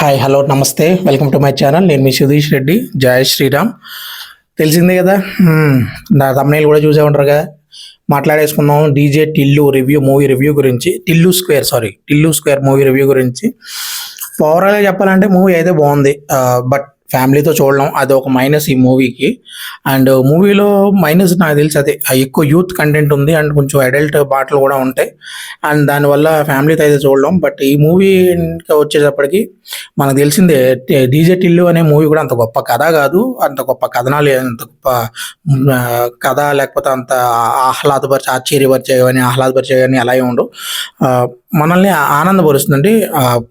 Hi hello నమస్తే welcome to my channel. నేను మీ సుధీష్ రెడ్డి. జై శ్రీరామ్. తెలిసిందే కదా, నా తమ్ముళ్ళు కూడా చూసే ఉంటారు కదా. మాట్లాడేసుకుందాం డీజే టిల్లు మూవీ రివ్యూ గురించి. టిల్లు స్క్వేర్ మూవీ రివ్యూ గురించి. ఓవరాల్గా చెప్పాలంటే మూవీ అయితే బాగుంది, బట్ ఫ్యామిలీతో చూడడం అది ఒక మైనస్ ఈ మూవీకి. అండ్ మూవీలో మైనస్ నాకు తెలిసి అదే, ఎక్కువ యూత్ కంటెంట్ ఉంది అండ్ కొంచెం అడల్ట్ పాటలు కూడా ఉంటాయి. అండ్ దానివల్ల ఫ్యామిలీతో అయితే చూడడం. బట్ ఈ మూవీ వచ్చేటప్పటికి మనకు తెలిసిందే, డీజే టిల్లు అనే మూవీ కూడా అంత గొప్ప కథ కాదు, అంత గొప్ప కథనాలు, అంత గొప్ప కథ లేకపోతే అంత ఆహ్లాదపరిచే కానీ అలాగే ఉండవు. మనల్ని ఆనందపరుస్తుందండి.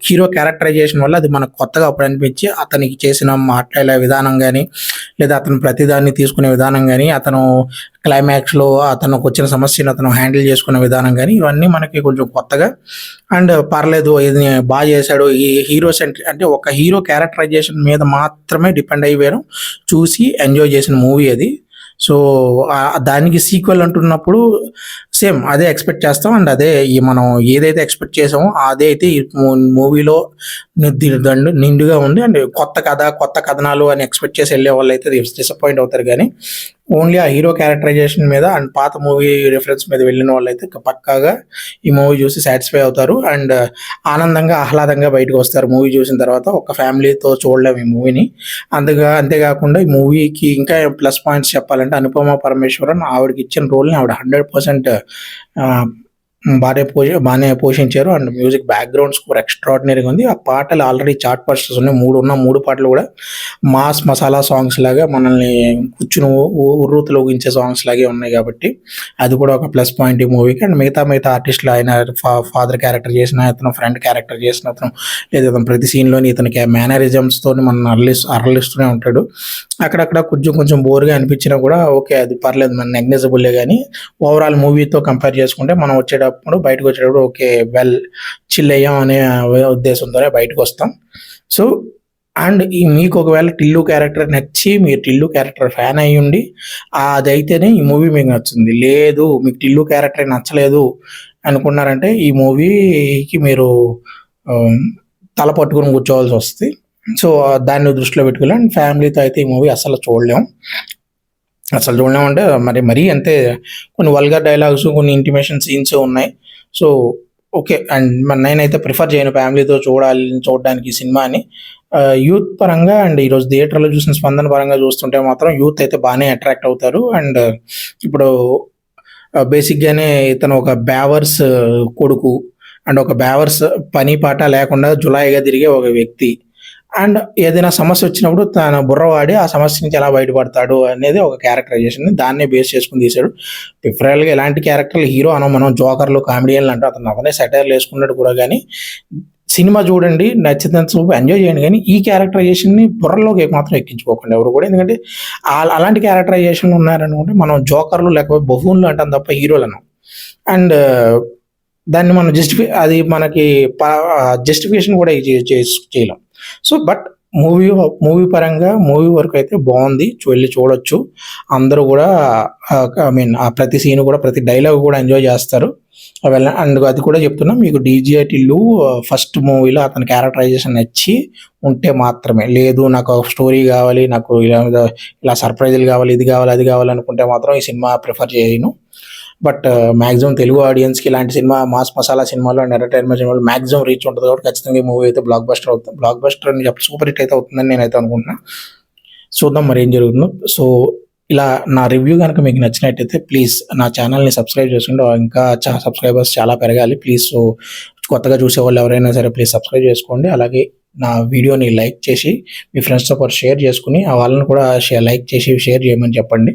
హీరో క్యారెక్టరైజేషన్ వల్ల అది మనకు కొత్తగా అప్పుడు అనిపించి, అతనికి చేసిన మాట్లాడే విధానం కానీ, లేదా అతను ప్రతిదాన్ని తీసుకునే విధానం కానీ, అతను క్లైమాక్స్లో అతనికి వచ్చిన సమస్యను అతను హ్యాండిల్ చేసుకునే విధానం కానీ, ఇవన్నీ మనకి కొంచెం కొత్తగా అండ్ పర్లేదు, ఇది బాగా చేశాడు. ఈ హీరో అంటే ఒక హీరో క్యారెక్టరైజేషన్ మీద మాత్రమే డిపెండ్ అయిపోయాను, చూసి ఎంజాయ్ చేసిన మూవీ అది. సో దానికి సీక్వెల్ అంటున్నప్పుడు సేమ్ అదే ఎక్స్పెక్ట్ చేస్తాం. అండ్ అదే మనం ఏదైతే ఎక్స్పెక్ట్ చేసామో అదే అయితే ఈ మూవీలో నిండుగా ఉంది. అండ్ కొత్త కథనాలు అని ఎక్స్పెక్ట్ చేసి వెళ్ళే వాళ్ళు అయితే డిసప్పాయింట్ అవుతారు. కానీ ఓన్లీ ఆ హీరో క్యారెక్టరైజేషన్ మీద అండ్ పాత మూవీ రిఫరెన్స్ మీద వెళ్ళిన వాళ్ళు అయితే పక్కాగా ఈ మూవీ చూసి సాటిస్ఫై అవుతారు అండ్ ఆనందంగా ఆహ్లాదంగా బయటకు వస్తారు. మూవీ చూసిన తర్వాత ఒక ఫ్యామిలీతో చూడలేము ఈ మూవీని. అంతేకాకుండా ఈ మూవీకి ఇంకా ప్లస్ పాయింట్స్ చెప్పాలంటే, అనుపమ పరమేశ్వరన్ ఆవిడకి ఇచ్చిన రోల్ని ఆవిడ 100% బాగానే పోషించారు. అండ్ మ్యూజిక్ బ్యాక్గ్రౌండ్ స్కోర్ ఎక్స్ట్రాడినరీగా ఉంది. ఆ పాటలు ఆల్రెడీ చార్ట్ బస్టర్స్ ఉన్నాయి. మూడు పాటలు కూడా మాస్ మసాలా సాంగ్స్ లాగా మనల్ని కూర్చుని ఉర్రూతలు ఊగించే సాంగ్స్ లాగే ఉన్నాయి. కాబట్టి అది కూడా ఒక ప్లస్ పాయింట్ ఈ మూవీకి. అండ్ మిగతా ఆర్టిస్టులు, ఆయన ఫాదర్ క్యారెక్టర్ చేసిన అతను, ఫ్రెండ్ క్యారెక్టర్ చేసిన అతను, లేదా ప్రతి సీన్లోని ఇతనికి మేనరిజమ్స్తో మనం అరలిస్తూనే ఉంటాడు. అక్కడక్కడ కొంచెం బోర్గా అనిపించినా కూడా ఓకే, అది పర్లేదు, మన నెగ్నెజబుల్లే. కానీ ఓవరాల్ మూవీతో కంపేర్ చేసుకుంటే మనం బయటకు వచ్చేటప్పుడు ఓకే, వెల్ చిల్ అయ్యాం అనే ఉద్దేశంతోనే బయటకు వస్తాం. సో అండ్ మీకు ఒకవేళ టిల్లు క్యారెక్టర్ నచ్చి, మీరు టిల్లు క్యారెక్టర్ ఫ్యాన్ అయ్యి ఉండి అదైతేనే ఈ మూవీ మీకు నచ్చుతుంది. లేదు మీకు టిల్లు క్యారెక్టర్ నచ్చలేదు అనుకున్నారంటే ఈ మూవీకి మీరు తల పట్టుకుని కూర్చోవాల్సి వస్తుంది. సో దాన్ని దృష్టిలో పెట్టుకోవాలి. అండ్ ఫ్యామిలీతో అయితే ఈ మూవీ అసలు చూడలేం అంటే మరీ అంతే. కొన్ని వల్గర్ డైలాగ్స్, కొన్ని ఇంటిమేషన్ సీన్స్ ఉన్నాయి. సో ఓకే, అండ్ నేనైతే ప్రిఫర్ చేయను ఫ్యామిలీతో చూడడానికి సినిమాని. యూత్ పరంగా అండ్ ఈరోజు థియేటర్లో చూసిన స్పందన పరంగా చూస్తుంటే మాత్రం యూత్ అయితే బాగానే అట్రాక్ట్ అవుతారు. అండ్ ఇప్పుడు బేసిక్గానే ఇతను ఒక బ్యావర్స్ కొడుకు అండ్ ఒక బ్యావర్స్ పని పాట లేకుండా జులాయిగా తిరిగే ఒక వ్యక్తి. అండ్ ఏదైనా సమస్య వచ్చినప్పుడు తన బుర్రవాడి ఆ సమస్య నుంచి ఎలా బయటపడతాడు అనేది ఒక క్యారెక్టరైజేషన్, దాన్నే బేస్ చేసుకుని తీశాడు. ప్రిఫరల్గా ఎలాంటి క్యారెక్టర్లు హీరో మనం జోకర్లు, కామెడియన్లు అంటూ అతనే సెటైర్లు వేసుకున్నాడు కూడా. కానీ సినిమా చూడండి, నచ్చినంత ఎంజాయ్ చేయండి. కానీ ఈ క్యారెక్టరైజేషన్ని బుర్రలోకి మాత్రం ఎక్కించుకోకండి ఎవరు కూడా. ఎందుకంటే అలాంటి క్యారెక్టరైజేషన్లు ఉన్నారనుకుంటే మనం జోకర్లు లేకపోతే బహున్లు అంటాం తప్ప హీరోలను. అండ్ దాన్ని మనం అది మనకి జస్టిఫికేషన్ కూడా చేయలేం. సో బట్ మూవీ పరంగా మూవీ వరకు అయితే బాగుంది, వెళ్ళి చూడొచ్చు. అందరూ కూడా ఆ ప్రతి సీన్ కూడా, ప్రతి డైలాగ్ కూడా ఎంజాయ్ చేస్తారు. అండ్ అది కూడా చెప్తున్నా, మీకు డీజే టిల్లు ఫస్ట్ మూవీలో అతని క్యారెక్టరైజేషన్ నచ్చి ఉంటే మాత్రమే. లేదు నాకు స్టోరీ కావాలి, నాకు ఇలా సర్ప్రైజులు కావాలి, ఇది కావాలి, అది కావాలి అనుకుంటే మాత్రం ఈ సినిమా ప్రిఫర్ చేయను. బట్ మ్యాక్సిమం తెలుగు ఆడియన్స్కి ఇలాంటి సినిమా, మాస్ మసాలా సినిమాలో అండ్ ఎంటర్టైన్మెంట్ సినిమాలో మ్యాక్సిమం రీచ్ ఉంటుంది. కాబట్టి ఖచ్చితంగా ఈ మూవీ అయితే బ్లాక్ బస్టర్ అని చెప్పి సూపర్ హిట్ అయితే అవుతుందని నేనైతే అనుకుంటున్నా. చూద్దాం మరి ఏం జరుగుతుందో. సో ఇలా నా రివ్యూ కనుక మీకు నచ్చినట్టయితే ప్లీజ్ నా ఛానల్ని సబ్స్క్రైబ్ చేసుకుంటే ఇంకా సబ్స్క్రైబర్స్ చాలా పెరగాలి ప్లీజ్. సో కొత్తగా చూసేవాళ్ళు ఎవరైనా సరే ప్లీజ్ సబ్స్క్రైబ్ చేసుకోండి. అలాగే నా వీడియోని లైక్ చేసి మీ ఫ్రెండ్స్తో పాటు షేర్ చేసుకుని వాళ్ళని కూడా లైక్ చేసి షేర్ చేయమని చెప్పండి.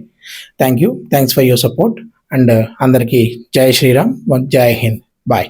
Thanks for your support. And అందరికీ జై శ్రీరామ్, జై హింద్, బాయ్.